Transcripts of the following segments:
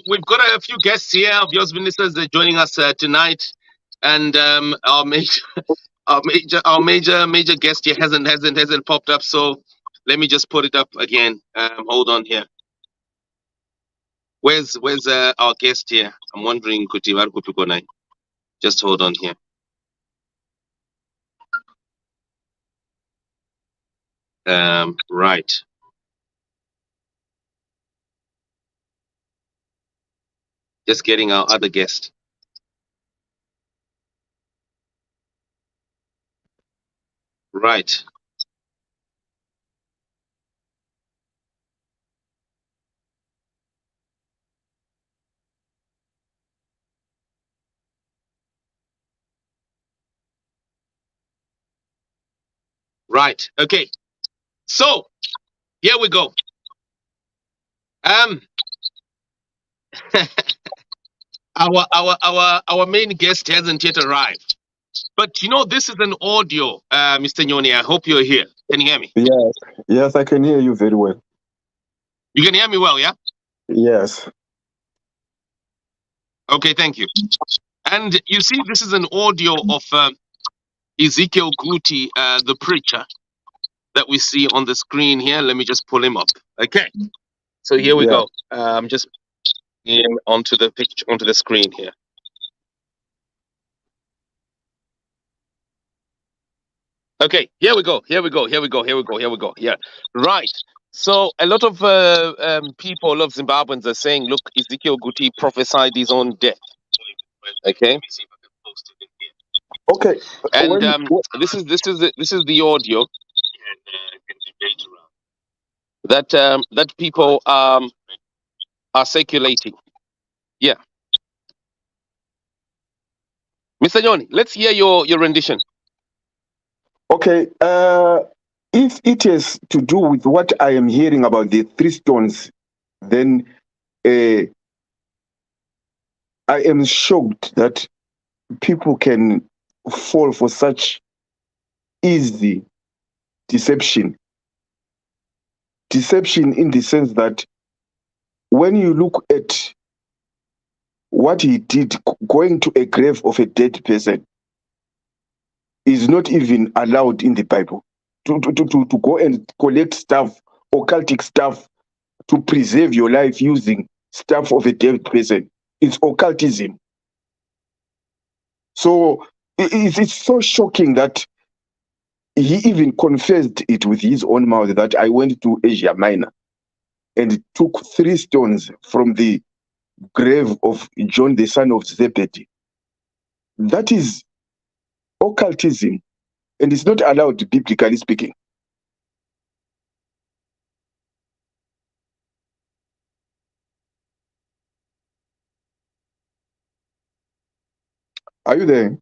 We've got a few guests here of yours ministers joining us tonight, and our major guest here hasn't popped up. So let me just put it up again. Hold on here. Where's our guest here? I'm wondering, Guti, just hold on here. Right. Just getting our other guest. Right. Right. Okay. So here we go. Our main guest hasn't yet arrived. But this is an audio, Mr. Nyoni. I hope you're here. Can you hear me? Yes, I can hear you very well. You can hear me well, yeah? Yes. Okay, thank you. And you see, this is an audio of Ezekiel Guti, the preacher, that we see on the screen here. Let me just pull him up. Okay. So here we go. I'm just putting him onto the picture, onto the screen here. Okay, here we go. Yeah, right. So a lot of people, a lot of Zimbabweans are saying, look, Ezekiel Guti prophesied his own death. Okay. Okay. And this is the audio that people are circulating. Yeah. Mr. Nyoni, let's hear your rendition. Okay. If it is to do with what I am hearing about the 3 stones, then I am shocked that people can fall for such easy deception. Deception in the sense that when you look at what he did, going to a grave of a dead person is not even allowed in the Bible. To go and collect stuff, occultic stuff, to preserve your life using stuff of a dead person. It's occultism. So it's so shocking that he even confessed it with his own mouth that I went to Asia Minor and took 3 stones from the grave of John, the son of Zebedee. That is occultism, and it's not allowed, biblically speaking. Are you there?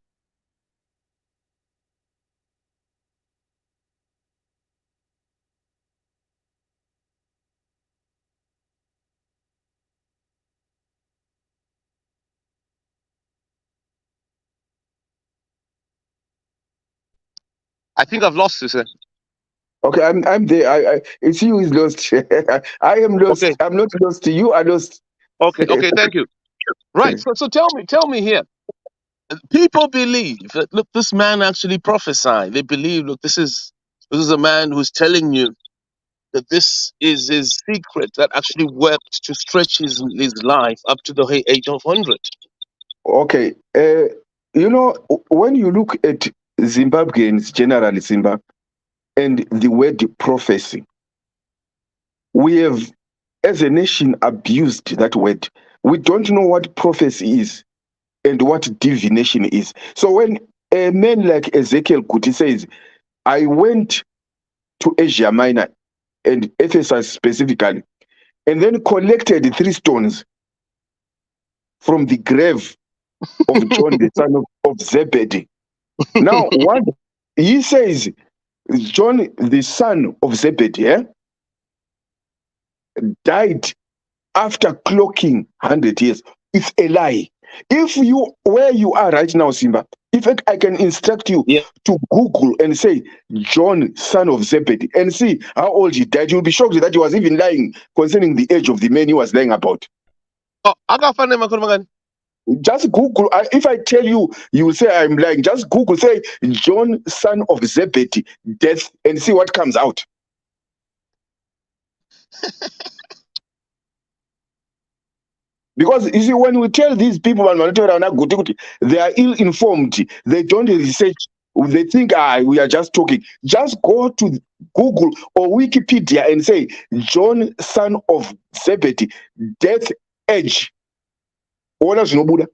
I think I've lost you, sir. Okay, I'm there. It's you who's lost. I am lost. Okay. I'm not lost. You are lost. Okay, thank you. Right. So tell me here. People believe that, look, this man actually prophesied. They believe, look, this is a man who's telling you that this is his secret that actually worked to stretch his life up to the age of 100. Okay. When you look at Zimbabweans generally, Simba, and the word prophecy, we have, as a nation, abused that word. We don't know what prophecy is and what divination is. So when a man like Ezekiel Guti says, I went to Asia Minor and Ephesus specifically, and then collected 3 stones from the grave of John, the son of Zebedee. Now, what he says, John, the son of Zebedee, died after clocking 100 years. It's a lie. If you, where you are right now, Simba, if I can instruct you to Google and say John, son of Zebedee, and see how old he died, you'll be shocked that he was even lying concerning the age of the man he was lying about. Oh, akafa nemakore mangani? Just Google. If I tell you, you will say I'm lying. Just Google, say John, son of Zebedee, death, and see what comes out. Because you see, when we tell these people, they are ill-informed. They don't research. They think, we are just talking. Just go to Google or Wikipedia and say John, son of Zebedee, death, age. Ona zvinobuda.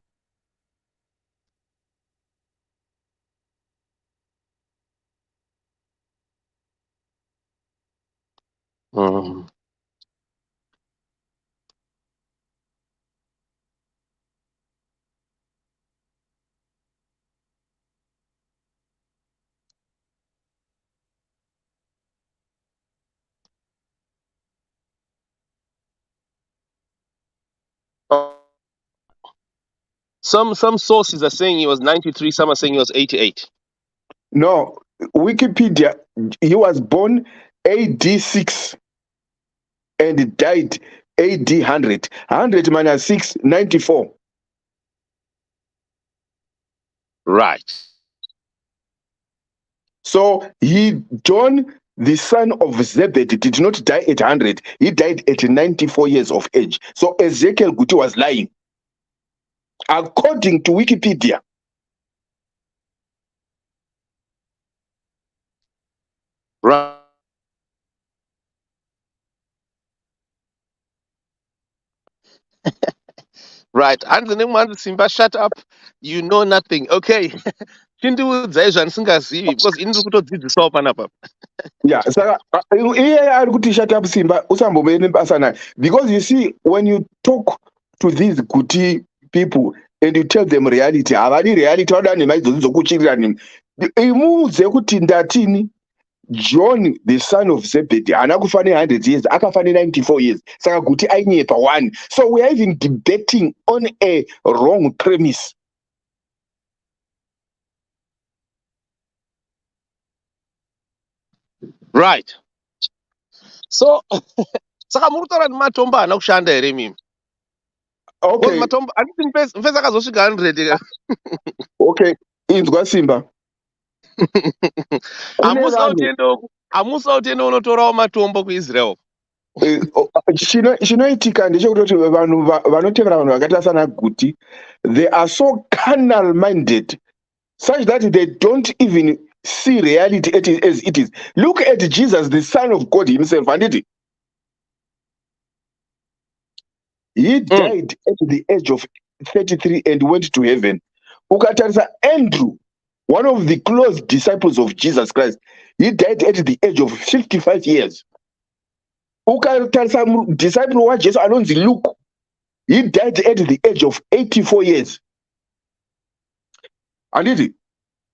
Some sources are saying he was 93, some are saying he was 88. No, Wikipedia, he was born AD 6 and died AD 100. 100 minus 6, 94. Right. So John, the son of Zebedee, did not die at 100. He died at 94 years of age. So Ezekiel Guti was lying. According to Wikipedia. Right. Right. And the name one Simba, shut up. You know nothing. Okay. Chindiudza zvandisingazivi because ini ndiri kutodzidzisawo panapa. Yeah, saka iye ari kuti shut up Simba usambomene basa naye. Because you see, when you talk to these Guti people and you tell them reality, havadi reality, vada nemaidzodzi dzokuchirira nemi. Imuudze kuti ndatini John, the son of Zebedee, haana kufa 100 years, akafa 94 years. Saka Guti ainyepa one. So we are even debating on a wrong premise. Right. So saka muri kutaura nematombo haana kushanda here mimi? Okay. Matombo handiti mfesa akazosvika 100. Okay, inzwa Simba. Hamusa utiende unotorawo matombo kuIsrael. Chinoitika ndechekuti vanhu vanotevera vanhu vakaita sana Guti, they are so carnal minded such that they don't even see reality as it is. Look at Jesus, the Son of God himself, and he died at the age of 33 and went to heaven. Ukatarisa Andrew, one of the close disciples of Jesus Christ, he died at the age of 55 years. Ukatarisa disciple waJesu anonzi Luke, he died at the age of 84 years. And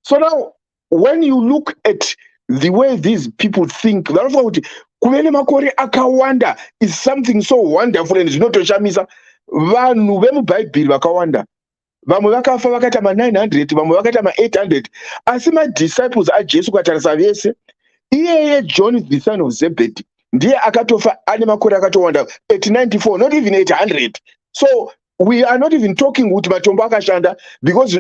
so now, when you look at the way these people think, kuvene makore akawanda is something so wonderful and zvinotoshamisa. Vanhu vemubhaibheri vakawanda, vamwe vakafa vakaita ma900, vamwe vakaita ma800, asi madisciples aJesu ukatarisa vese, iyeye John the son of Zebedee ndiye akatofa ane makore akatowanda at 94, not even at 100. So we are not even talking kuti matombo akashanda, because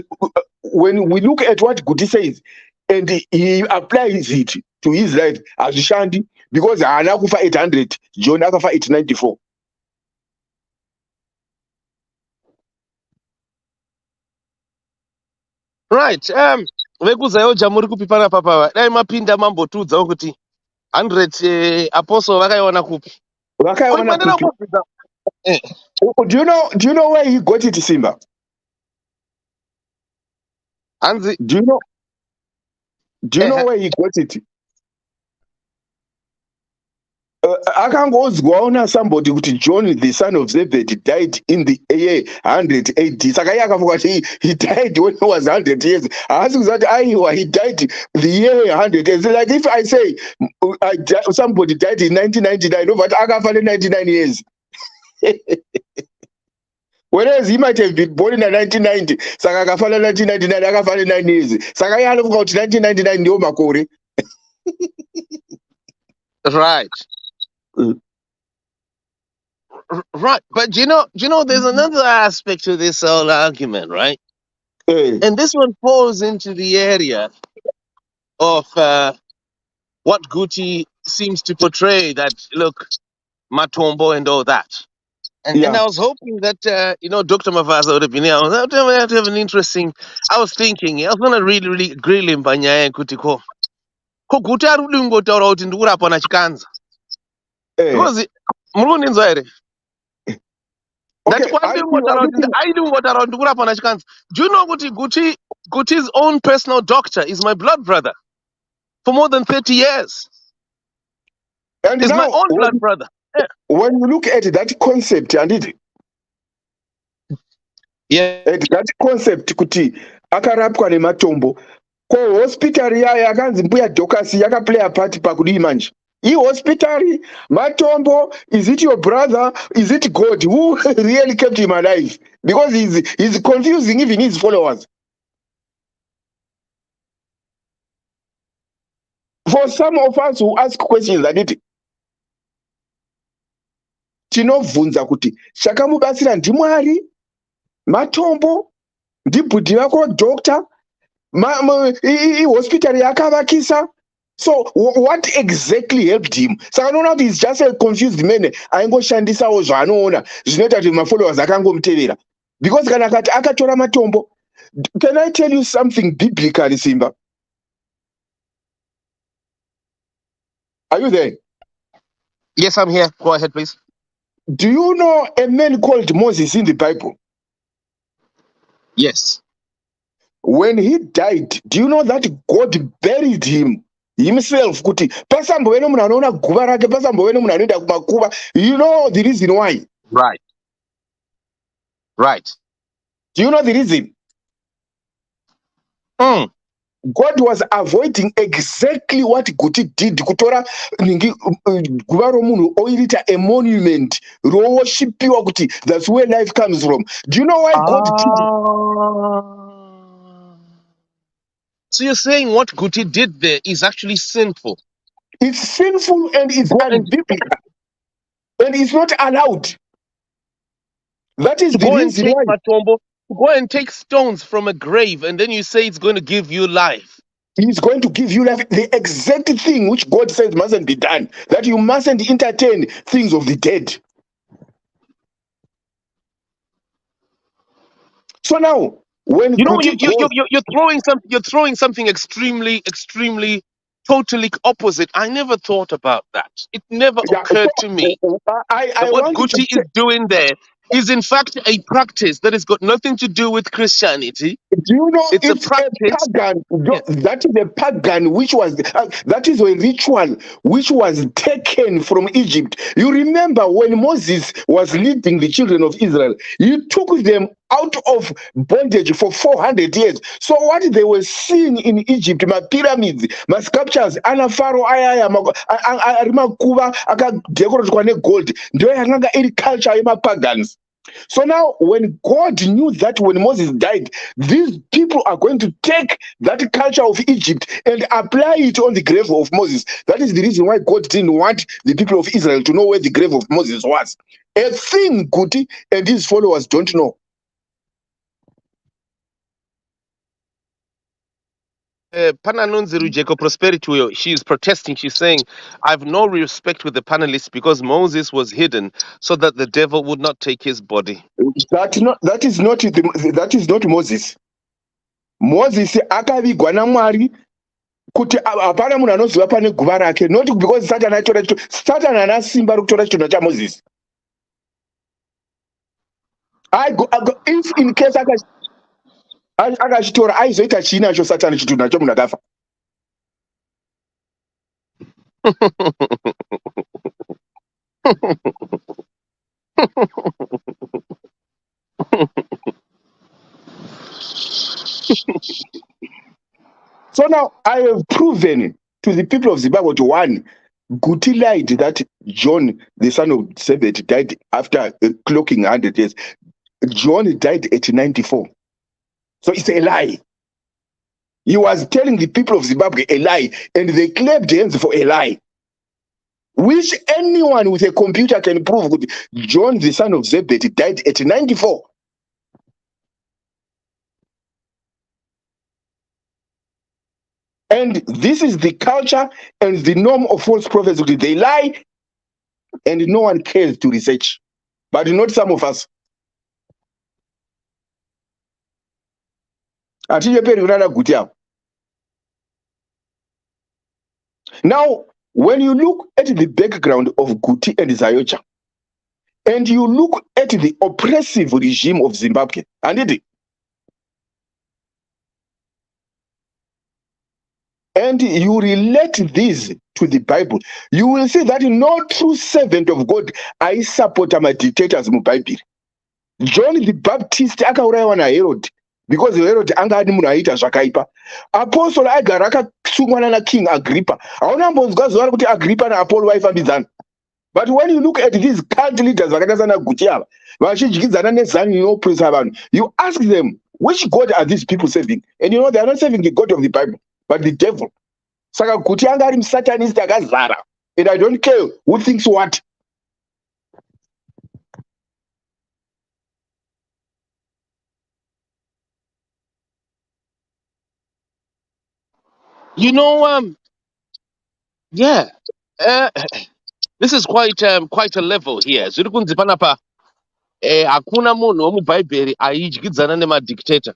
when we look at what Guti says and he applies it to his life, hazvishandi, because haana kufa 800, John akafa at 94. Right. Vekuzayoja muri kupipana papa dai mapinda mambotiudzawo kuti 100 apostle vakaiona kupi? Vakaiona kupi? Do you know where he got it, Simba? Hanzi. Do you know where he got it? Akangozwaona somebody kuti John the son of Zebedee died in the year 100 AD. Saka iye akafunga kuti he died when he was 100 years. Haasi kuziva kuti aiwa he died the year 100 years. Like if I say somebody died in 1999, no, but akafa 99 years. Whereas he might have been born in 1990, saka akafa 1999, akafa 9 years. Saka iye anofunga kuti 1999 ndiwo makore. Right. Right, but there's another aspect to this whole argument, right? And this one falls into the area of what Guti seems to portray, that look, Matombo and all that. And I was hoping that Dr. Mavaza would have been here. I was to have an interesting. I was thinking I was gonna really grill him by nyaya kuti ko Guti ari kudi kungotaura kuti ndikurapwa nachikanza because muri kundinzwa here. Ndati kwandiri kungotaura kuti aidi kungotaura kuti ndikurapwa nachikanza. Do you know kuti Guti's own personal doctor is my blood brother for more than 30 years. And he's now, my own blood brother. Yeah. When you look at that concept, and at that concept kuti akarapwa nematombo ko hospital yaya akanzi mbuya Dokasi yakaplay a part pakudii manje. I hospital matombo, is it your brother, is it God who really kept him alive? Because he's confusing even his followers. For some of us who ask questions like it, tinobvunza kuti chakamubatsira ndimwari, matombo, ndibhudhi vako doctor, hospital yakavakisa. So what exactly helped him? So I don't know, he's just a confused man. Aingoshandisawo zvaanoona zvinoita kuti mafollowers akangomutevera. Because kana kati akatora matombo, can I tell you something biblically, Simba? Are you there? Yes, I'm here. Go ahead, please. Do you know a man called Moses in the Bible? Yes. When he died, do you know that God buried him himself? Kuti pasambovene munhu anoona guva rake, pasambovene munhu anoenda kumakuva. You know the reason why? Right. Do you know the reason? God was avoiding exactly what Guti did. Kutora guva romunhu oirita a monument roworshipiwa kuti that's where life comes from. Do you know why God did it? So you're saying what Guti did there is actually sinful? It's sinful and it's unbiblical. And it's not allowed. That is the reason why. Matombo, go and take stones from a grave and then you say it's going to give you life. He's going to give you life. The exact thing which God says mustn't be done. That you mustn't entertain things of the dead. So now, when you're throwing something extremely, totally opposite. I never thought about that. It never occurred to me. What Guti is doing there is in fact a practice that has got nothing to do with Christianity. Do you know it's a practice? Pagan, that is a pagan which was that is a ritual which was taken from Egypt. You remember when Moses was leading the children of Israel, he took them out of bondage for 400 years. So what they were seeing in Egypt, my pyramids, my sculptures, ana pharaoh arimakuva akadecoratwa negold, ndio yakanga iri culture yemapagans. So now, when God knew that when Moses died, these people are going to take that culture of Egypt and apply it on the grave of Moses. That is the reason why God didn't want the people of Israel to know where the grave of Moses was. A thing Guti and his followers don't know. Pananunzi Rujeko Prosperity, she is protesting. She's saying, I have no respect with the panelists because Moses was hidden so that the devil would not take his body. That is not Moses. Moses akavigwa naMwari kuti hapana munhu anoziva pane guva rake, not because Satan haana simba rokutora chitunha chaMoses. If in case akachitora aizoita chii nacho Satani chitunha chomunhu akafa? So now I have proven to the people of Zimbabwe, one, Guti lied that John, the son of Zebedee, died after clocking 100 years. John died at 94. So it's a lie. He was telling the people of Zimbabwe a lie, and they clapped hands for a lie. which anyone with a computer can prove. John, the son of Zebedee, died at 94. And this is the culture and the norm of false prophets. They lie and no one cares to research. But not some of us. Now, when you look at the background of Guti and Zayocha, and you look at the oppressive regime of Zimbabwe, and you relate this to the Bible, you will see that no true servant of God I support my dictators in the Bible. John the Baptist akaurayiwa naHerod because Herod anga adi munhu aita zvakaipa. Apostle agara akasungwana naKing Agrippa. Haunambonzwa zuva kuti Agrippa naApollo vaifambidzana. But when you look at these cult leaders vakaita sana Guti ava vachidyidzana nezani inopresa vanhu, you ask them, which God are these people serving? And you know they are not serving the God of the Bible, but the devil. Saka Guti anga ari musatanist akazara. And I don't care who thinks what. You know, yeah, this is quite a level here. Zviri kunzi panapa, hakuna munhu womubhaibheri aidyidzana nemadictator.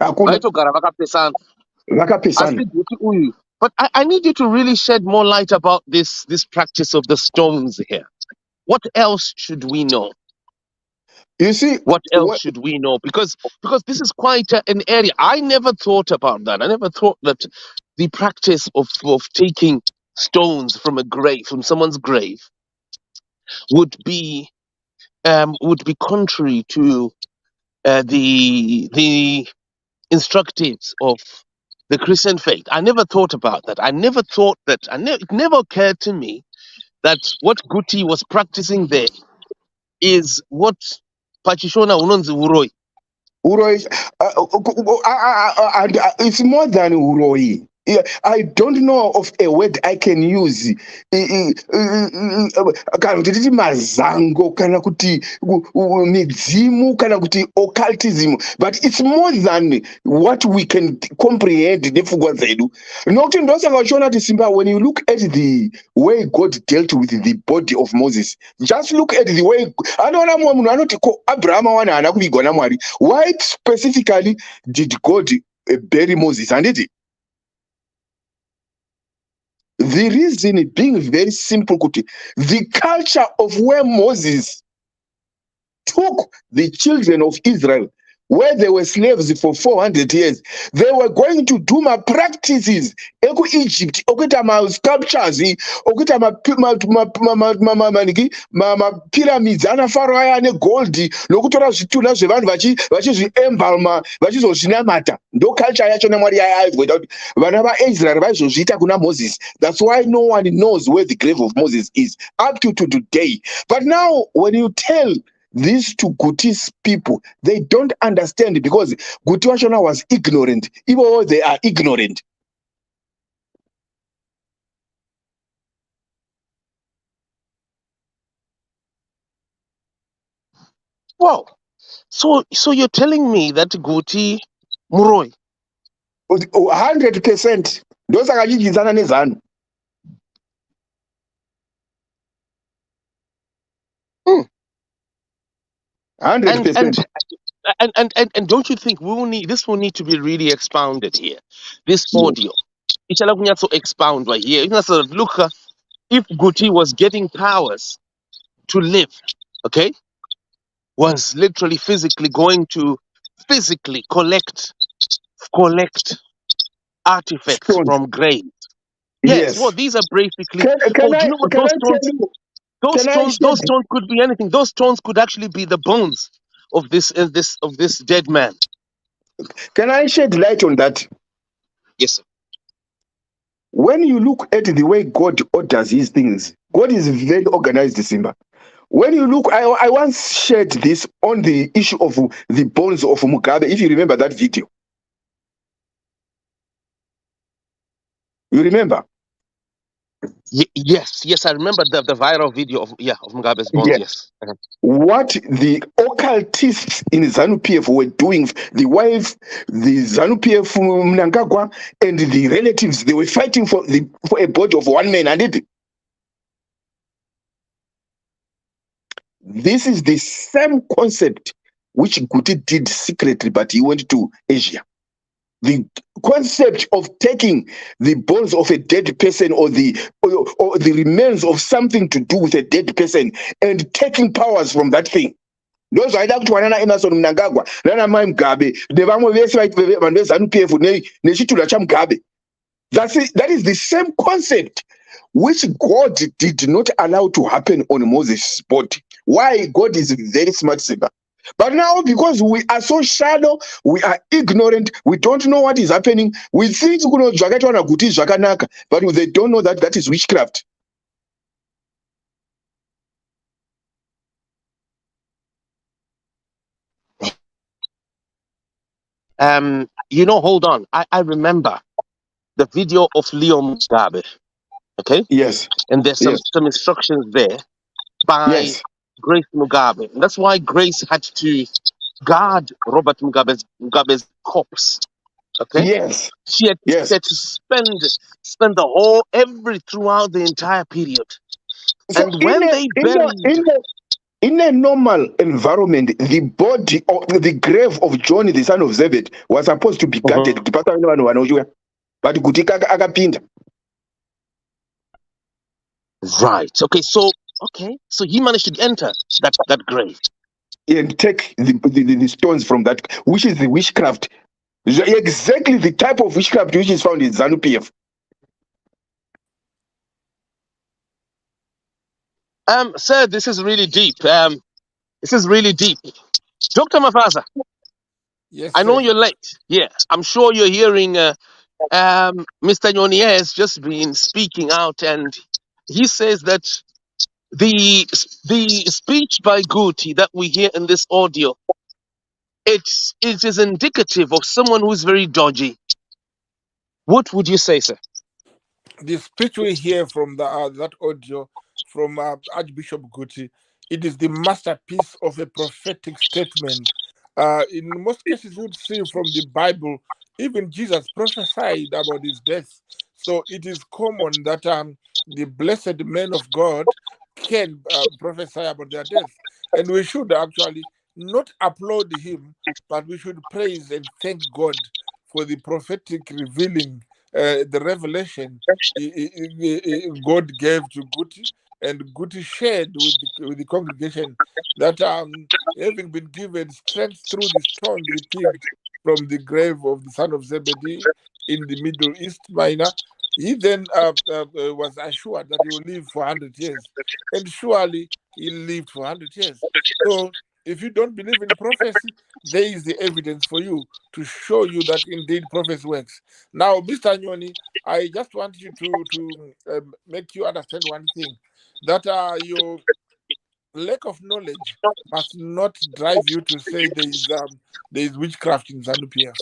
Vaitogara vakapesana. Asi Guti uyu. But I need you to really shed more light about this practice of the stones here. What else should we know? You see, what else should we know? Because this is quite an area. I never thought about that. I never thought that the practice of taking stones from someone's grave, would be contrary to the instructives of the Christian faith. I never thought about that. It never occurred to me that what Guti was practicing there is what Pachishona unonzi uroi. Uroi, and it's more than uroi. I don't know of a word I can use. Kana kuti mazango, kana kuti midzimu, kana kuti occultism, but it's more than what we can comprehend nepfungwa dzedu. Nokuti ndosaka uchiona kuti Simba, when you look at the way God dealt with the body of Moses, just look at the way anoona mumwe munhu anoti ko Abraham wana haana kuvigwa naMwari. Why specifically did God bury Moses? Handiti? The reason being very simple, Kuti. The culture of where Moses took the children of Israel, where they were slaves for 400 years, they were going to do my practices. Eku Egypt, okuita ma sculptures, okuita ma pyramids, ana Pharaoh aya ane gold, nokutora zvituna zvevanhu vachizviembalma, vachizozvinamata. Ndo culture yacho naMwari yaivgoita kuti vana vaIsrael vaizozviita kuna Moses. That's why no one knows where the grave of Moses is up to today. But now, when you tell these two Guti's people, they don't understand because Guti Washona was ignorant. Even though they are ignorant. Wow. So you're telling me that Guti Muroi 100%. Those are nezanu. Mm. 100%. And don't you think this will need to be really expounded here? This audio. Ichala kunyatso expound right here. Look, if Guti was getting powers to live, okay, was literally physically going to collect artifacts from graves. Yes. Well, these are basically. Those stones could be anything. Those stones could actually be the bones of this dead man. Can I shed light on that? Yes, sir. When you look at the way God orders his things, God is very organized, Simba. When you look, I once shared this on the issue of the bones of Mugabe, if you remember that video. You remember? Yes, I remember the viral video of Mugabe's bones. Yes. Yes. What the occultists in ZANU-PF were doing, the wife, the ZANU-PF Mnangagwa, and the relatives, they were fighting for a body of one man. And this is the same concept which Guti did secretly, but he went to Asia. The concept of taking the bones of a dead person or the remains of something to do with a dead person and taking powers from that thing. Ndozvaida kuti wanana Emerson Mnangagwa nana Mai Mugabe nevamwe vese vanhu veZANU-PF nechitunda chaMugabe. That is the same concept which God did not allow to happen on Moses' body. Why? God is a very smart singer. But now, because we are so shallow, we are ignorant, we don't know what is happening, we think zvakaitwa Guti zvakanaka, but they don't know that that is witchcraft. Hold on. I remember the video of Leo Mugabe. Okay. Yes. And there's some instructions there by Grace Mugabe. And that's why Grace had to guard Robert Mugabe's corpse. Okay. Yes. She had to spend throughout the entire period. So and when they buried in a normal environment, the body or the grave of John, the son of Zebedee, was supposed to be guarded. But Guti akapinda. Right. Okay. So he managed to enter that grave and take the stones from that, which is the witchcraft. Exactly the type of witchcraft which is found in ZANU-PF. Sir, this is really deep. Dr. Mafasa. Yes, I know you're late. Yeah, I'm sure you're hearing Mr. Nyoni has just been speaking out, and he says that the speech by Guti that we hear in this audio, it is indicative of someone who's very dodgy. What would you say, sir? The speech we hear from that audio from Archbishop Guti, it is the masterpiece of a prophetic statement. In most cases, you would see from the Bible, even Jesus prophesied about his death. So it is common that the blessed men of God can prophesy about their death. And we should actually not applaud him, but we should praise and thank God for the prophetic revealing, the revelation God gave to Guti, and Guti shared with the congregation that having been given strength through the stones retrieved from the grave of the son of Zebedee in the Middle East Minor, he then was assured that he will live for 100 years. And surely he lived for 100 years. So if you don't believe in prophecy, there is the evidence for you to show you that indeed prophecy works. Now, Mr. Nyoni, I just want you to make you understand one thing, that your lack of knowledge must not drive you to say there is witchcraft in ZANU-PF.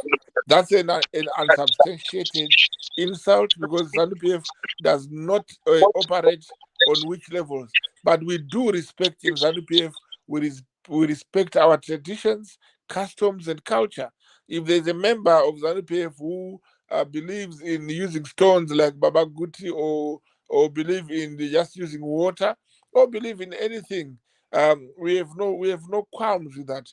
That's an unsubstantiated insult, because ZANU-PF does not operate on witch levels. But we do respect in ZANU-PF, we respect our traditions, customs, and culture. If there's a member of ZANU-PF who believes in using stones like Baba Guti, or believe in just using water, or believe in anything, we have no qualms with that.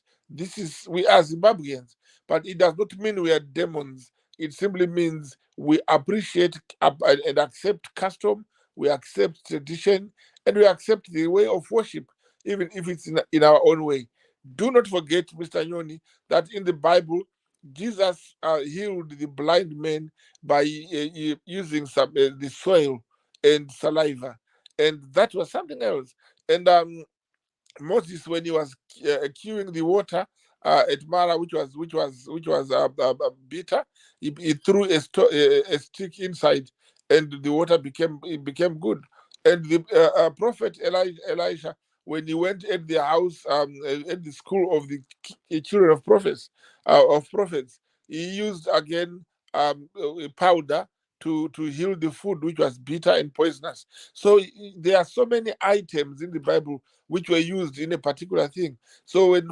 We are Zimbabweans, but it does not mean we are demons. It simply means we appreciate and accept custom, we accept tradition, and we accept the way of worship, even if it's in our own way. Do not forget, Mr. Nyoni, that in the Bible, Jesus healed the blind man by using the soil and saliva, and that was something else. And Moses, when he was queuing the water at Mara, which was bitter, he threw a stick inside, and the water became good. And the prophet Elisha, when he went at the house, at the school of the children of prophets, he used again powder to heal the food which was bitter and poisonous. So there are so many items in the Bible which were used in a particular thing. So when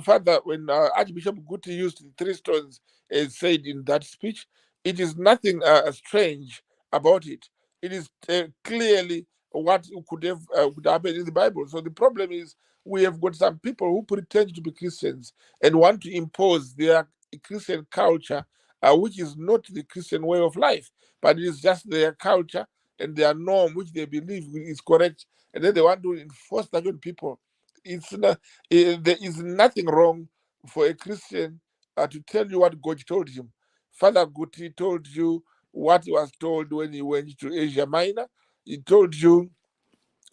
Archbishop Guti used the 3 stones, as said in that speech, it is nothing strange about it. It is clearly what could happen in the Bible. So the problem is we have got some people who pretend to be Christians and want to impose their Christian culture, which is not the Christian way of life, but it is just their culture and their norm, which they believe is correct, and then they want to enforce that on people. It's not, there is nothing wrong for a Christian to tell you what God told him. Father Guti told you what he was told when he went to Asia Minor. He told you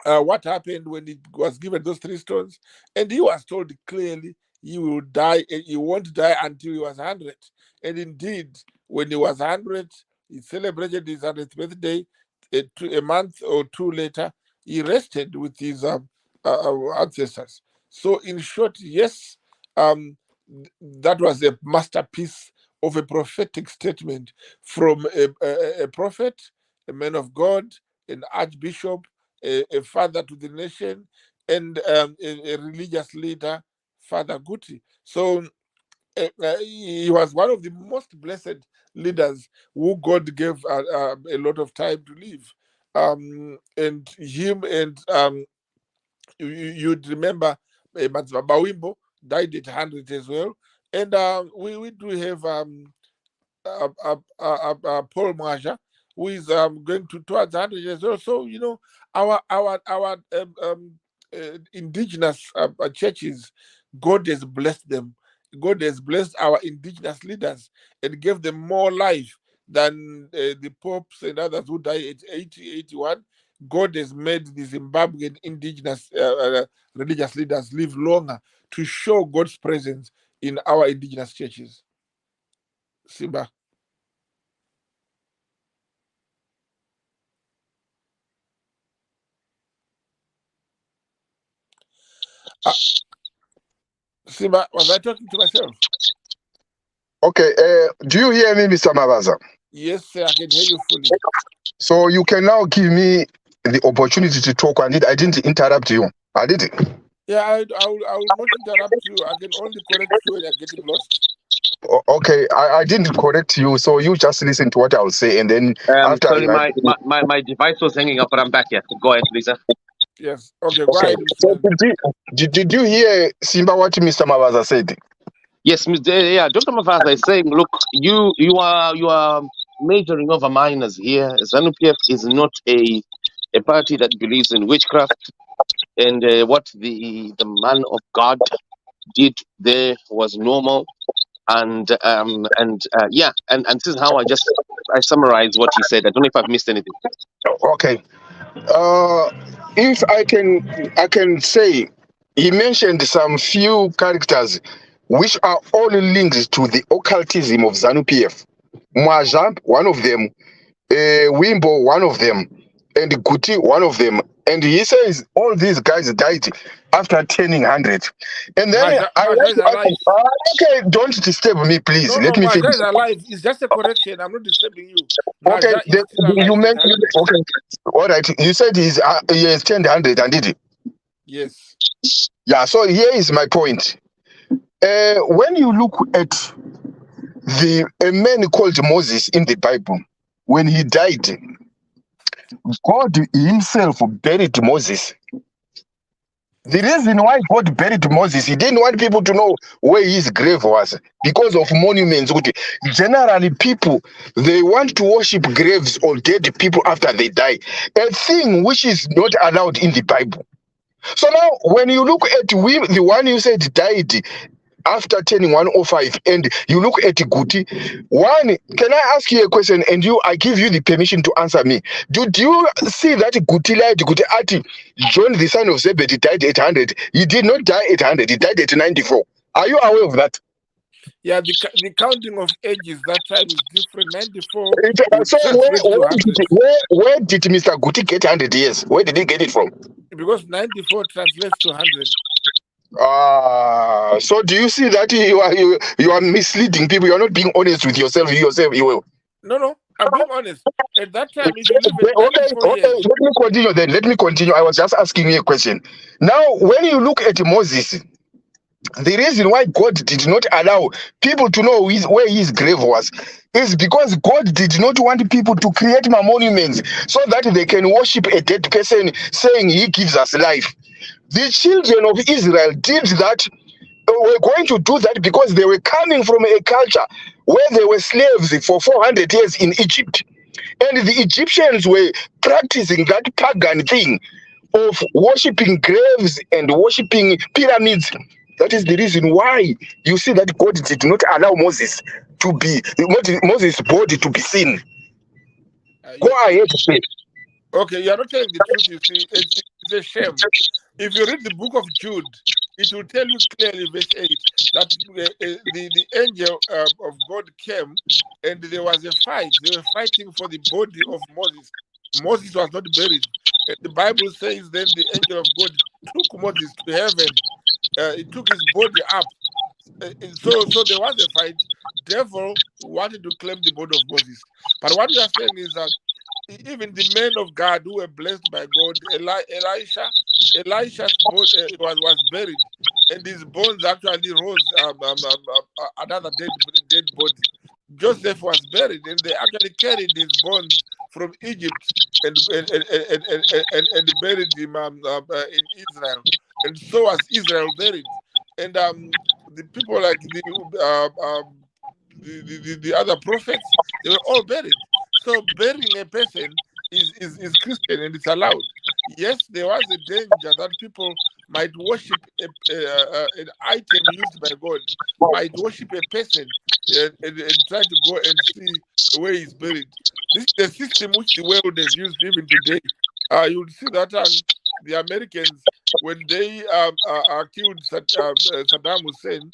what happened when he was given those 3 stones, and he was told clearly he will die, and he won't die until he was 100. And indeed, when he was 100, he celebrated his 100th birthday. A month or 2 later, he rested with his ancestors. So, in short, yes, that was a masterpiece of a prophetic statement from a prophet, a man of God, an archbishop, a father to the nation, and a religious leader, Father Guti. So he was one of the most blessed leaders who God gave a lot of time to live. And him and you'd remember Bawimbo died at 100 as well. And we do have Paul Maja, who is going towards 100 years old. So, our indigenous churches, God has blessed them. God has blessed our indigenous leaders and gave them more life than the popes and others who die at 80, 81. God has made the Zimbabwean indigenous religious leaders live longer to show God's presence in our indigenous churches. Simba. Simba, was I talking to myself? Okay, do you hear me, Mr. Mabaza? Yes, sir, I can hear you fully. So you can now give me the opportunity to talk. I didn't interrupt you. I did it. Yeah, I will not interrupt you. I can only correct you when you're getting lost. Okay, I didn't correct you, so you just listen to what I'll say, and then after. Sorry, my device was hanging up, but I'm back here. Go ahead, Lisa. Yes. Okay, go ahead, Mr. So did you hear Simba what Mr. Mabaza said? Yes, yeah, Dr. Mavasa is saying, look, you are majoring over minors here. ZANU-PF is not a party that believes in witchcraft, and what the man of God did there was normal, and this is how I summarize what he said. I don't know if I've missed anything. Okay. If I can say, he mentioned some few characters which are all linked to the occultism of ZANU-PF. Mwaja, one of them, Wimbo, one of them, and Guti, one of them. And he says all these guys died after turning 100. And then okay, don't disturb me, please. Let me finish. Is alive. It's just a correction. I'm not disturbing you. Okay, you mentioned. Okay, all right. You said he has turned 100, and did he? Yes. Yeah. So here is my point. When you look at a man called Moses in the Bible, when he died, God himself buried Moses. The reason why God buried Moses, he didn't want people to know where his grave was because of monuments. Generally, people, they want to worship graves or dead people after they die, a thing which is not allowed in the Bible. So now, when you look at the one you said died after turning 105, and you look at Guti, can I ask you a question, and I give you the permission to answer me? Do you see that Guti lied? Guti Ati, John the son of Zebedee died at 100. He did not die at 100. He died at 94. Are you aware of that? Yeah, the counting of ages that time is different. 94. So where did Mr. Guti get 100 years? Where did he get it from? Because 94 translates to 100. So do you see that you are misleading people? You are not being honest with yourself. You will. No. I'm being honest. At that time, if you live at Okay, 94 okay. years, Let me continue then. Let me continue. I was just asking you a question. Now, when you look at Moses, the reason why God did not allow people to know where his grave was is because God did not want people to create monuments so that they can worship a dead person saying he gives us life. The children of Israel did that, were going to do that because they were coming from a culture where they were slaves for 400 years in Egypt. And the Egyptians were practicing that pagan thing of worshipping graves and worshipping pyramids. That is the reason why you see that God did not allow Moses' body to be seen. Go ahead, please. okay, you are not telling the truth. You see, it's a shame. If you read the book of Jude, it will tell you clearly, verse 8, that the angel of God came and there was a fight. They were fighting for the body of Moses. Moses was not buried. The Bible says then the angel of God took Moses to heaven. He took his body up. So there was a fight. Devil wanted to claim the body of Moses. But what we are saying is that even the men of God who were blessed by God, Elisha's body was buried, and his bones actually rose another dead body. Joseph was buried, and they actually carried his bones from Egypt and buried him in Israel, and so was Israel buried. And the people like the other prophets, they were all buried. So burying a person is Christian and it's allowed. Yes, there was a danger that people might worship an item used by God, might worship a person and try to go and see where he's buried. This is the system which the world has used even today. You would see that the Americans, when they killed Saddam Hussein,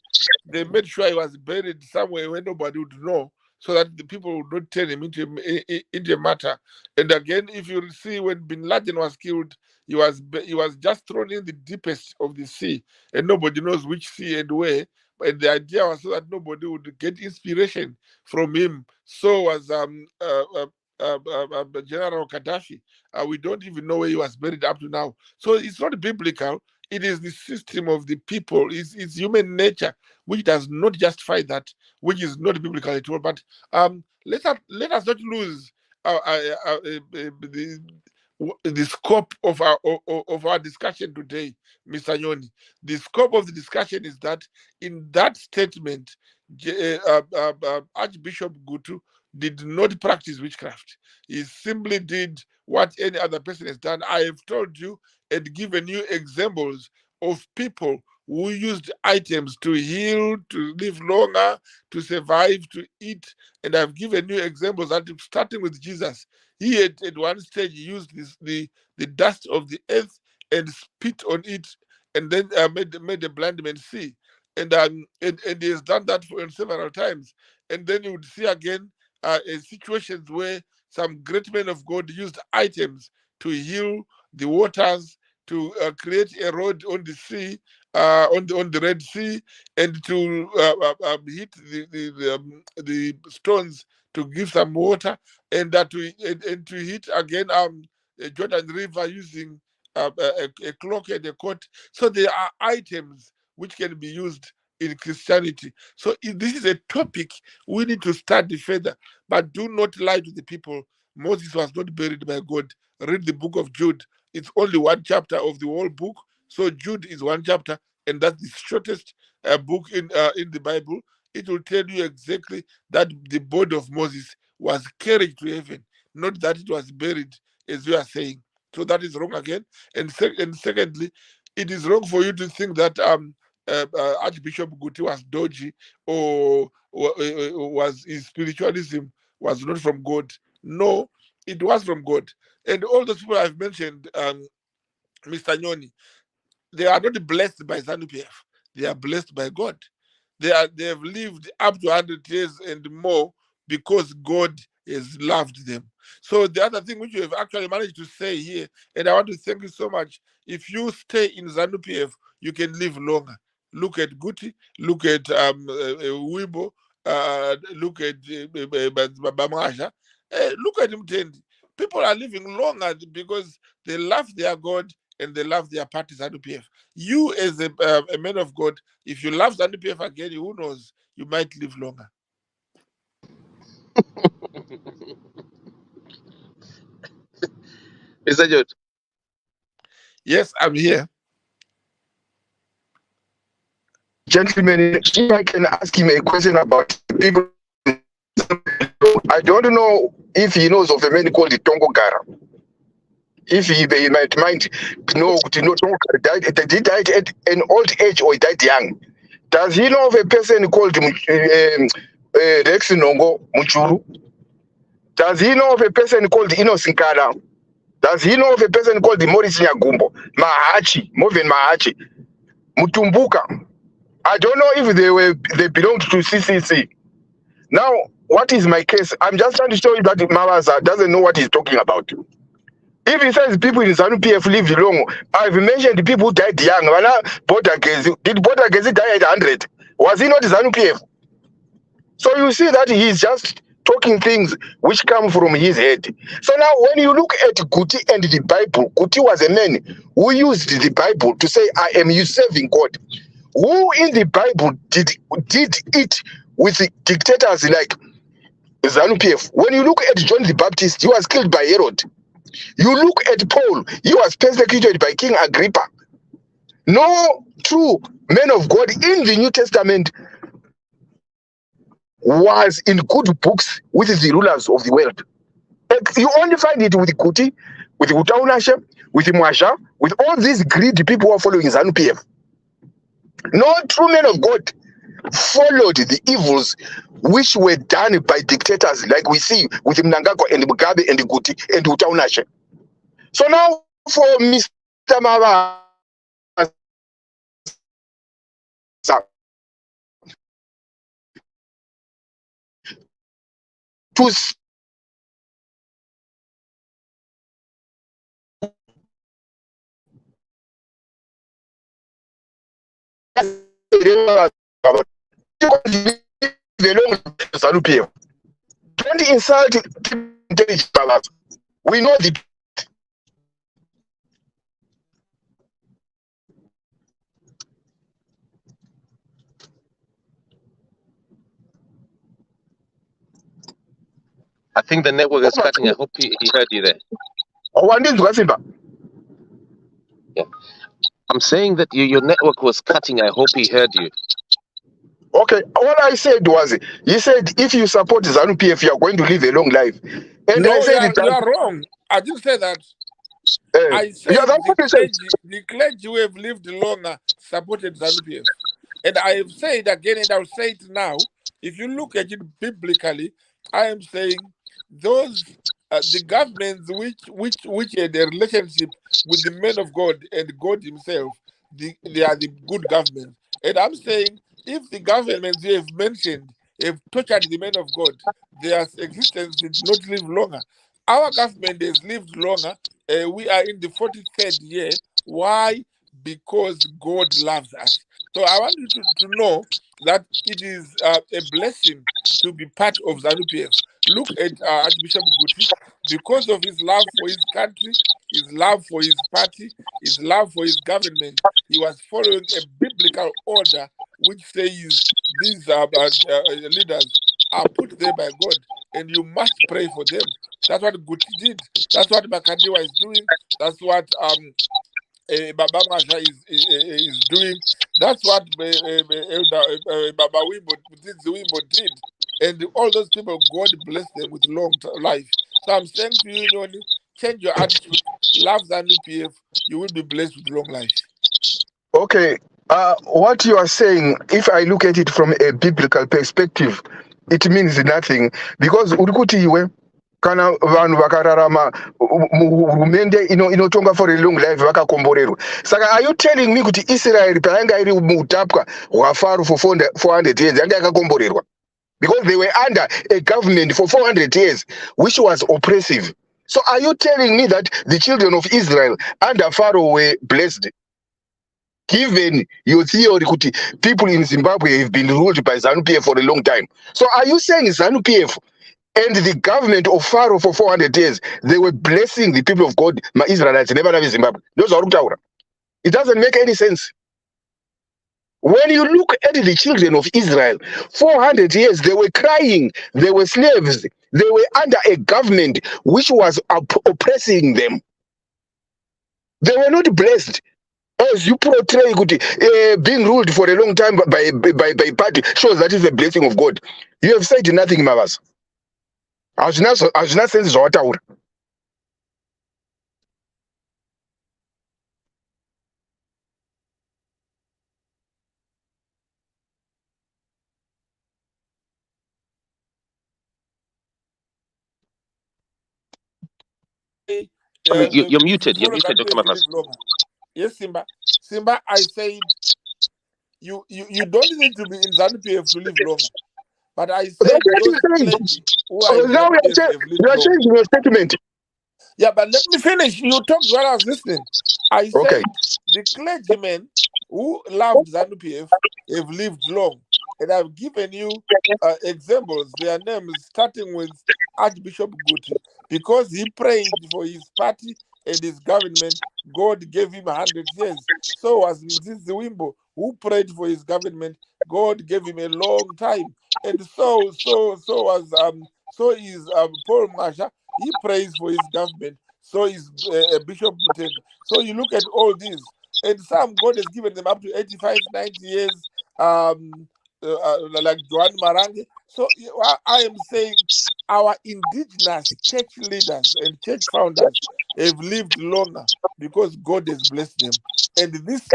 they made sure he was buried somewhere where nobody would know, so that the people would not turn him into a matter. And again, if you see when Bin Laden was killed, he was just thrown in the deepest of the sea, and nobody knows which sea and where. And the idea was so that nobody would get inspiration from him. So was General Gaddafi. We don't even know where he was buried up to now. So it's not biblical. It is the system of the people. It's human nature which does not justify that, which is not biblical at all. But let us not lose the scope of our discussion today, Mr. Nyoni. The scope of the discussion is that in that statement, Archbishop Guti did not practice witchcraft. He simply did what any other person has done. I have told you and given you examples of people who used items to heal, to live longer, to survive, to eat. And I've given you examples that starting with Jesus, he at one stage used the dust of the earth and spit on it, and then made the blind man see. And he has done that several times. And then you would see again situations where some great men of God used items to heal the waters, to create a road on the sea, on the Red Sea, and to hit the stones to give some water, and to hit again Jordan River using a cloak and a coat. So there are items which can be used in Christianity. So if this is a topic we need to study further, but do not lie to the people. Moses was not buried by God. Read the book of Jude. It's only one chapter of the whole book. So Jude is one chapter, and that's the shortest book in the Bible. It will tell you exactly that the body of Moses was carried to heaven, not that it was buried, as you are saying. So that is wrong again. And secondly, it is wrong for you to think that Archbishop Guti was dodgy or was his spiritualism was not from God. No, it was from God. And all those people I've mentioned, Mr. Nyoni, they are not blessed by ZANU-PF. They are blessed by God. They have lived up to 100 years and more because God has loved them. So the other thing which you have actually managed to say here, and I want to thank you so much. If you stay in ZANU-PF, you can live longer. Look at Guti, look at Wibo, look at Bamaja. Look at him, Tendi. People are living longer because they love their God and they love their party, ZANU-PF. You, as a man of God, if you love ZANU-PF again, who knows, you might live longer. Mr. George. Yes, I'm here. Gentlemen, if I can ask him a question about people, I don't know if he knows of a man called Tongogara. If he might mind know Tongogara died, he died at an old age or he died young. Does he know of a person called Rex Nongo Muchuru? Does he know of a person called Inosinkara? Does he know of a person called Morris Nyagumbo? Moven Mahachi, Mutumbuka? I don't know if they belonged to CCC. Now, what is my case? I'm just trying to show you that Mawaza doesn't know what he's talking about. If he says people in ZANU-PF lived long, I've mentioned people who died young. Did Botagezi die at 100? Was he not ZANU-PF? So you see that he's just talking things which come from his head. So now when you look at Guti and the Bible, Guti was a man who used the Bible to say, I am you serving God. Who in the Bible did it with the dictators like ZANU-PF? When you look at John the Baptist, he was killed by Herod. You look at Paul, he was persecuted by King Agrippa. No true man of God in the New Testament was in good books with the rulers of the world. You only find it with Guti, with Utaunashe, with Mwasha, with all these greedy people who are following ZANU-PF. No true man of God followed the evils which were done by dictators like we see with Mnangagwa and Mugabe and Guti and Utaunashe. So now for Mr. Mava to don't insult intelligence. We know the I think the network is cutting. I hope he heard you there. Yeah. I'm saying that your network was cutting. I hope he heard you. Okay, all I said was, he said, if you support ZANU-PF, you are going to live a long life. And No, I said you are wrong. I didn't say that. I said the clergy who have lived longer supported ZANU-PF. And I have said again, and I'll say it now, if you look at it biblically, I am saying those the governments which had a relationship with the men of God and God himself, they are the good governments. And I'm saying if the governments you have mentioned have tortured the men of God, their existence did not live longer. Our government has lived longer. We are in the 43rd year. Why? Because God loves us. So I want you to know that it is a blessing to be part of ZANU-PF. Look at Archbishop Guti. Because of his love for his country, his love for his party, his love for his government, he was following a biblical order which says these leaders are put there by God and you must pray for them. That's what Guti did. That's what Makandiwa is doing. That's what Baba Masha is doing. That's what Baba Wimbo did. And all those people, God bless them with long life. So I'm saying to you, Nyoni, change your attitude. Love ZANU-PF. You will be blessed with long life. Okay. What you are saying, if I look at it from a biblical perspective, it means nothing. Because urikutiwe kana vanhu vakararama hurumende inotonga for a long life vakakomborerwa. Saka are you telling me kuti Israel paanga iri muutapwa hwaFaro for 400 years yanga yakakomborerwa? Because they were under a government for 400 years, which was oppressive. So are you telling me that the children of Israel under Pharaoh were blessed? Given your theory, people in Zimbabwe have been ruled by ZANU-PF for a long time. So are you saying ZANU-PF And the government of Pharaoh for 400 years, they were blessing the people of God, my Israelites, never have Zimbabwe. Those are Rutaura. It doesn't make any sense. When you look at the children of Israel, 400 years, they were crying, they were slaves, they were under a government which was oppressing them. They were not blessed. As you portray, being ruled for a long time by party shows that is a blessing of God. You have said nothing, Mavas. Hazvina sense zvawataura. You're muted. You're Follow muted, that Dr. way to Mavas. live longer. Yes, Simba. Simba, I said you don't need to be in ZANU-PF to live longer. But I said those clergy who are in Now ZANU-PF have lived you are longer. changing your statement. Yeah, but let me finish. You talked while I was listening. I said Okay. the clergymen who loved ZANU-PF have lived long. And I've given you examples, their names, starting with Archbishop Guti. Because he prayed for his party and his government, God gave him 100 years. So was Mzizi Wimbo, who prayed for his government, God gave him a long time. And so is Paul Masha, he prays for his government. So is Bishop Mutenga. So you look at all these, and some God has given them up to 85, 90 years, like Joan Marange. So I am saying our indigenous church leaders and church founders have lived longer because God has blessed them. And this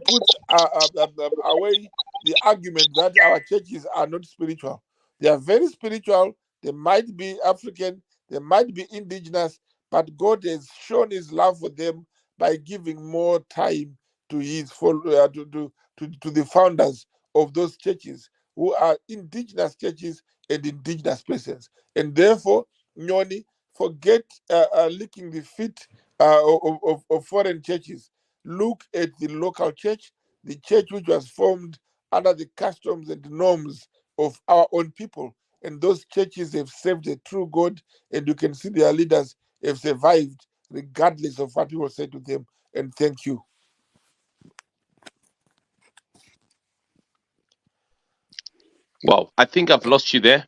puts away the argument that our churches are not spiritual. They are very spiritual. They might be African, they might be indigenous, but God has shown his love for them by giving more time to his to the founders of those churches who are indigenous churches and indigenous persons. And therefore, Nyoni, forget licking the feet of foreign churches. Look at the local church, the church which was formed under the customs and norms of our own people. And those churches have served a true God, and you can see their leaders have survived regardless of what people say to them. And thank you. Well, I think I've lost you there,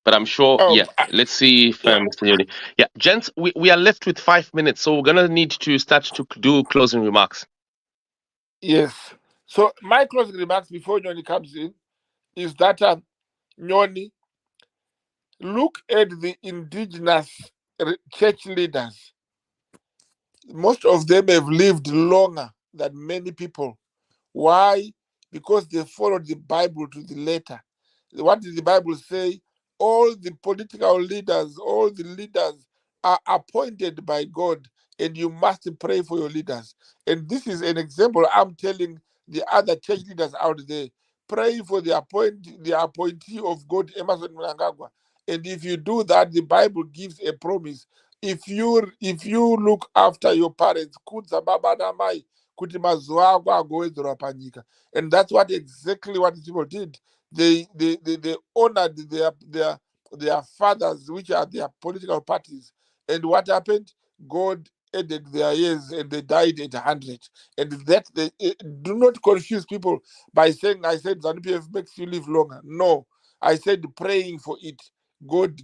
but I'm sure. Yeah, let's see if Mr. Yoni. Yeah, gents, we are left with 5 minutes, so we're gonna need to start to do closing remarks. Yes. So my closing remarks before Nyoni comes in is that Nyoni, look at the indigenous church leaders. Most of them have lived longer than many people. Why? Because they followed the Bible to the letter. What did the Bible say? All the political leaders, all the leaders are appointed by God, and you must pray for your leaders. And this is an example I'm telling the other church leaders out there. Pray for the appointee of God, Emerson Mnangagwa. And if you do that, the Bible gives a promise. If you look after your parents, kudza baba namai, kuti mazuva ako agowedzerwa panyika. And that's what exactly what people did. They honored their fathers, which are their political parties. And what happened? God added their years and they died at 100. And that they do not confuse people by saying I said ZANU-PF makes you live longer. No. I said praying for it. God,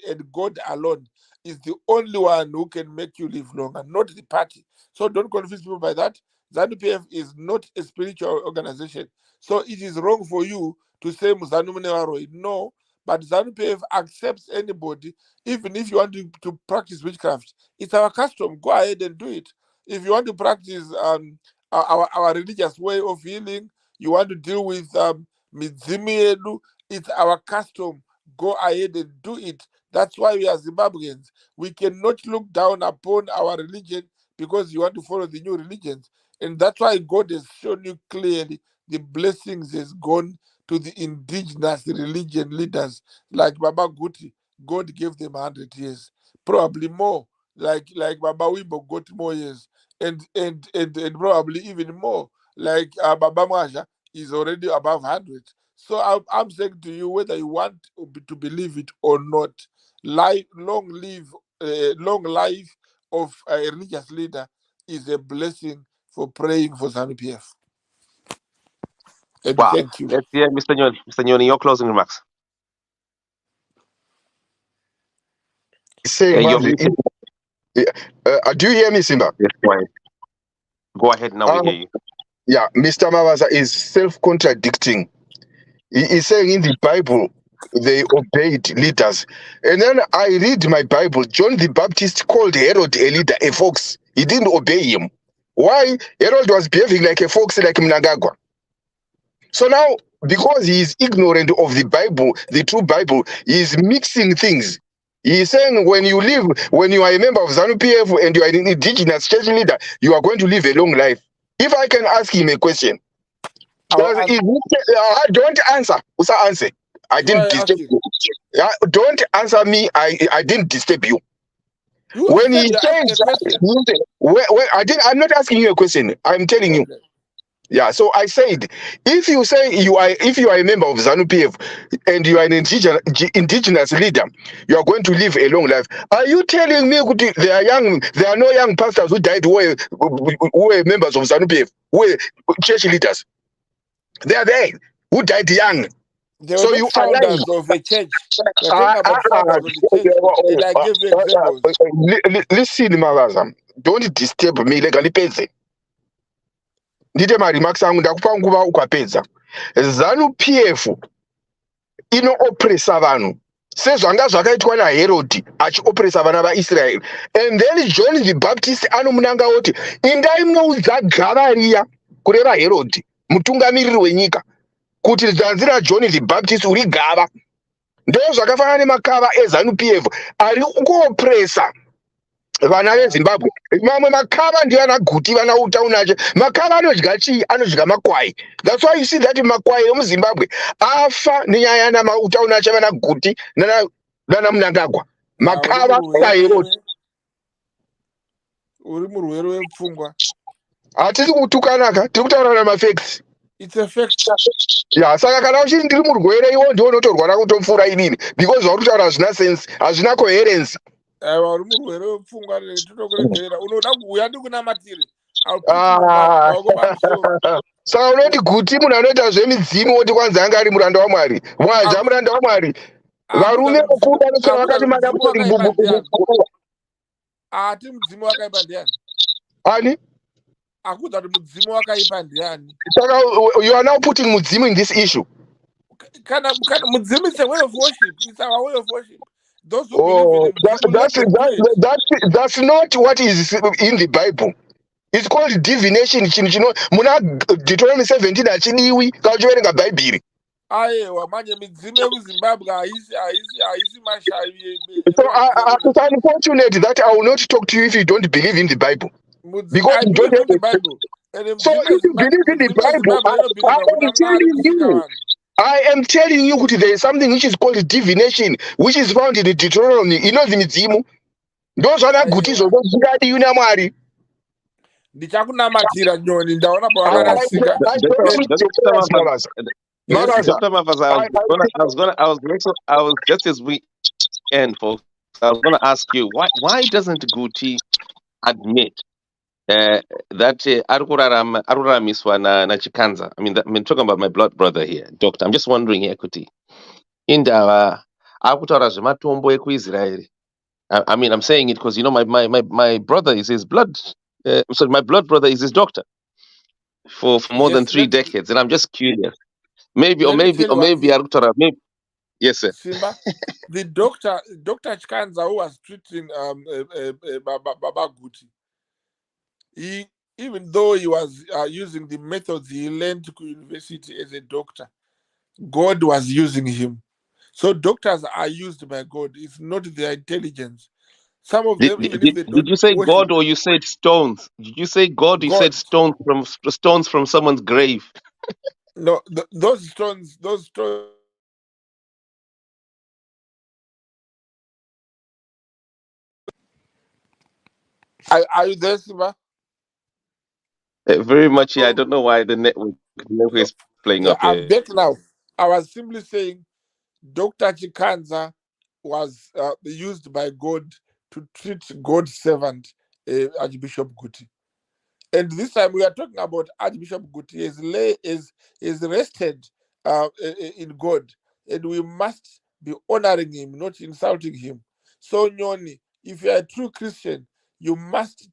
and God alone is the only one who can make you live longer, not the party. So don't confuse people by that. ZANU-PF is not a spiritual organization. So it is wrong for you to say Muzanu Mnewaroi. No, but ZANU-PF accepts anybody, even if you want to practice witchcraft. It's our custom. Go ahead and do it. If you want to practice our religious way of healing, you want to deal with Midzimi, it's our custom. Go ahead and do it. That's why we are Zimbabweans. We cannot look down upon our religion because you want to follow the new religions. And that's why God has shown you clearly the blessings has gone to the indigenous religion leaders like Baba Guti. God gave them 100 years, probably more. Like Baba Wimbo got more years, and probably even more. Like Baba Maja is already above 100. So I'm saying to you, whether you want to believe it or not, long life of a religious leader is a blessing for praying for ZANU-PF. And Wow. thank you. Let's hear Mr. Nyoni. Mr. Nyoni, your closing remarks. Saying, You're Mavli, muted. do you hear me, Simba? Yes, go ahead. Go ahead, now we hear you. Yeah, Mr. Mavaza is self-contradicting. He is saying in the Bible they obeyed leaders. And then I read my Bible. John the Baptist called Herod a leader, a fox. He didn't obey him. Why? Herod was behaving like a fox, like Mnangagwa. So now, because he is ignorant of the Bible, the true Bible, he is mixing things. He is saying when you are a member of ZANU-PF and you are an indigenous church leader, you are going to live a long life. If I can ask him a question, don't answer. Usa answer. I didn't disturb you. Don't answer me. I didn't disturb you. When he says, I'm not asking you a question. I'm telling you. Yeah, so I said, if you say if you are a member of ZANU-PF and you are an indigenous leader, you are going to live a long life. Are you telling me there are no young pastors who died who were members of ZANU-PF, who were church leaders? They are there who died young. They were not founders of a church. We're talking about founders of the church. And I gave you examples. Listen, Mavaza, don't disturb me like a ndite marimarks angu ndakupa nguva ukapedza. ZANU-PF inooppressa vanhu sezvanga zvakaitwa naHerod achioppressa vana vaIsraeri. And then John the Baptist anomunanga oti indai munoudza gava riya kureva Herod mutungamiriri wenyika kuti zvanzi naJohn the Baptist uri gava. Ndo zvakafanana nemakava eZANU-PF ari kuoppressa vana veZimbabwe. Mamwe makava ndiyo ana Guti vana utaunache. Makava anodya chii? Anodya makwai. That's why you see that makwai emuZimbabwe afa nenyaya yana utaunache vana Guti nana Mnangagwa. Makava kaHerod. Uri murwere wepfungwa. Hatisi kutukanaka, tiri kutaura namafacts. It's a fact. Yeah, saka kana uchiri ndiri murwere iwo ndiwo unotorwara kutopfuura inini because vari kutaura hazvina sense, hazvina coherence. Uri murwere wepfungwa tinokuregerera. Unoda kuuya ndikunamatire. Saka unoti Guti munhu anoita zvemidzimu woti kwanzi anga ari muranda waMwari. Mwaja muranda waMwari. Varume vakuru vanosara vakati madamuri ati mudzimu wakaipa ndiani? Ani? Akuti mudzimu wakaipa ndiani? Saka you are now putting mudzimu in this issue. Kana mudzimu is a way of worship. It's our way of worship. Those who believe in mudzimu, that's not what is in the Bible. It's called divination. Muna Deuteronomy 17 achidiwi kauchiverenga Bhaibheri. Aiwa manje midzimu yekuZimbabwe haisi mashavi. So it's unfortunate that I will not talk to you if you don't believe in the Bible. Because you don't have the Bible. So if you believe in the Bible, I am telling you there is something which is called divination, which is found in the Deuteronomy. You know the midzimu. Those are Guti zozozikadi yuna Mwari. Ndichakunamatira Nyoni ndaona pawakarasika. I was just as we end, folks. I was going to ask you why doesn't Guti admit that aruramiswa na Chikanza? I mean, talking about my blood brother here, doctor. I'm just wondering here, Guti. Indava akutaura zvematombo ekuIsrael. I mean, I'm saying it because my brother is his blood. So my blood brother is his doctor for more than 3 decades, and I'm just curious. Maybe Arutara, maybe. Yes, sir. Simba, the Dr. Chikanza who was treating Baba Guti, even though he was using the methods he learned to university as a doctor, God was using him. So doctors are used by God. It's not their intelligence. Some of them, did you say God or you said stones? Did you say God? You said stones from someone's grave. No, those stones. Are you there, Simba? Very much. Yeah, I don't know why the network is playing up here. I'm back now. I was simply saying Dr. Chikanza was used by God to treat God's servant, Archbishop Guti. And this time we are talking about Archbishop Guti is rested in God, and we must be honoring him, not insulting him. So, Nyoni, if you are a true Christian, you must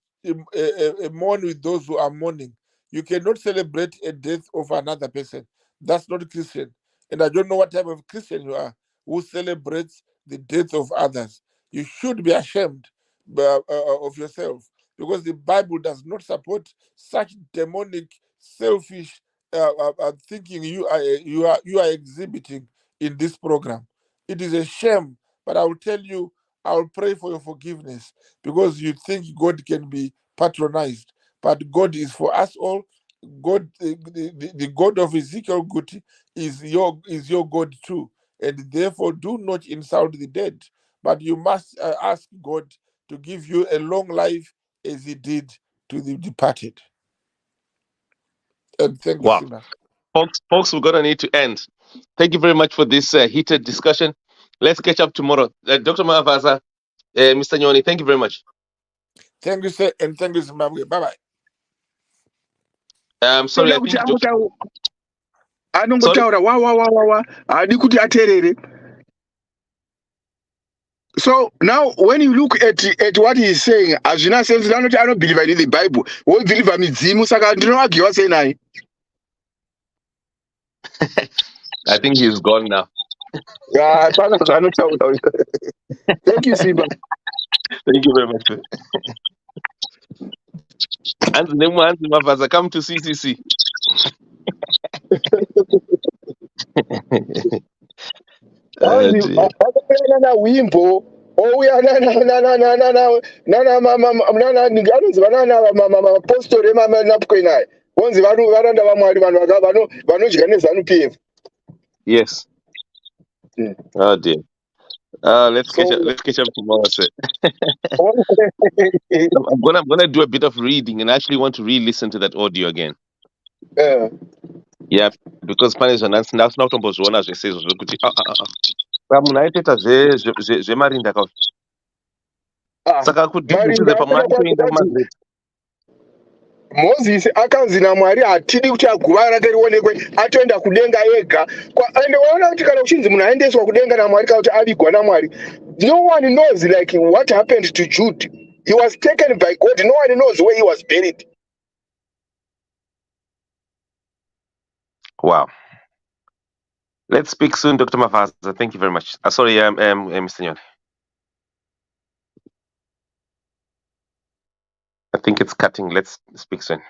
mourn with those who are mourning. You cannot celebrate a death of another person. That's not Christian. And I don't know what type of Christian you are who celebrates the death of others. You should be ashamed of yourself, because the Bible does not support such demonic, selfish thinking you are exhibiting in this program. It is a shame, but I will tell you, I will pray for your forgiveness, because you think God can be patronized, but God is for us all. God, the God of Ezekiel Guti is your God too, and therefore do not insult the dead, but you must ask God to give you a long life as he did to the departed. And thank you, Wow. Simba. Folks, we're going to need to end. Thank you very much for this heated discussion. Let's catch up tomorrow. Dr. Mavaza, Mr. Nyoni, thank you very much. Thank you, sir, and thank you, Zimbabwe. Bye-bye. Sorry, I kuti think anongotaura wa haadi kuti ateerere. So now when you look at what he's saying, hazvina sense. Anoti anobhiliva in the Bible, wobhiliva midzimu, saka ndinoagiwa sei naye. I think he's gone now. Hapana zvaanotaura. Thank you, Simba. Thank you very much. Hansi Mavaza, come to CCC. Akauyana nawimbo ouya anonzi vanaapostori emanapukwenai vonzi varanda vamwari, vanhu vanodya nezanu-PF. Yes. Oh dear. Let's catch up tomorrow, sir. I'm gonna do a bit of reading and actually want to re-listen to that audio again. Yeah, because pane zvandasina kutombozviona zvesezvo zvekuti munhu aitoita zvemarinda kauti saka kudhidzise pamwari kuenda kumazeti. Moses akanzi naMwari hatidi kuti guva rake rionekwe, atoenda kudenga ega. And waona kuti kana uchinzi munhu aendeswa kudenga naMwari kana kuti avigwa naMwari, no one knows like what happened to Jude. He was taken by God. No one knows where he was buried. Wow. Let's speak soon, Dr. Mavaza. Thank you very much. Sorry, Mr. Nyoni. I think it's cutting. Let's speak soon.